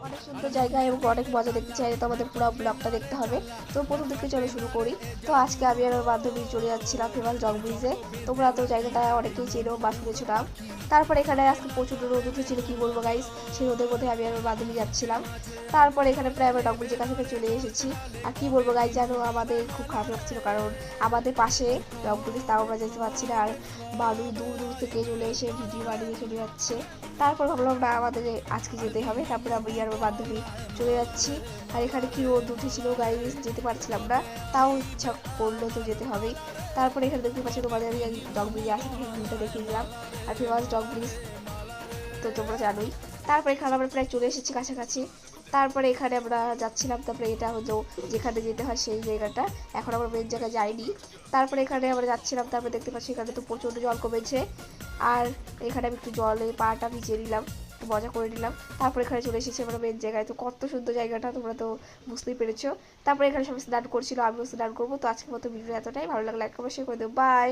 অনেক সুন্দর জায়গা এবং অনেক মজা দেখতে চাইলে তো আমাদের পুরো ব্লগটা দেখতে হবে। তো প্রথম থেকে চলে শুরু করি। তো আজকে আমি আর আমার বান্ধবী চলে যাচ্ছিলাম ফেমাস জং ব্রিজে। তোমরা তো জায়গাটা অনেকেই চেনো বা শুনেছো নাম। তারপর এখানে আজকে প্রচুর রোদ উঠেছিল, কি বলবো গাইস। সেই রোদের মধ্যে আমি আর আমার বান্ধবী যাচ্ছিলাম। তারপর এখানে প্রায় আমরা জং ব্রিজের কাছে চলে এসেছি। আর কি বলবো গাইস, জানো আমাদের খুব খারাপ লাগছিল, কারণ আমাদের পাশে জং ব্রিজ, তাও আমরা যেতে পারছি না। আর মানুষ দূর দূর থেকে চলে এসে ভিডিও বানিয়ে চলে যাচ্ছে। তারপর ভাবলাম না, আমাদের আজকে যেতে হবে। তারপরে আমি আর আমার বান্ধবী চলে যাচ্ছি। আর এখানে কি রোদ উঠেছিল গাইস, যেতে পারছিলাম না, তাও ইচ্ছা করলো তো যেতে হবেই। তারপরে এখানে দেখতে পাচ্ছি তোমাদের আমি ডগ ব্রিজে আশেপাশে ভিউটা দেখিয়ে দিলাম। আর ফেমাস ডগ ব্রিজ তো তোমরা জানোই। তারপরে এখানে আমরা প্রায় চলে এসেছি কাছাকাছি। তারপরে এখানে আমরা যাচ্ছিলাম, তারপরে এটা হলো যেখানে যেতে হয় সেই জায়গাটা। এখন আমরা মেন জায়গায় যাইনি। তারপরে এখানে আমরা যাচ্ছিলাম, তারপরে দেখতে পাচ্ছি এখানে তো প্রচণ্ড জল কমেছে। আর এখানে আমি একটু জলে পাটা ভিজিয়ে নিলাম, একটু মজা করে নিলাম। তারপরে এখানে চলে এসেছি আমরা মেন জায়গায়। তো কত সুন্দর জায়গাটা, তোমরা তো বুঝতেই পেরেছো। তারপরে এখানে সবাই স্নান করছিল, আমিও স্নান করবো। তো আজকের মতো ভিডিও এতটাই, ভালো লাগলে লাইক কমেন্ট শেয়ার করে দেবো। বাই।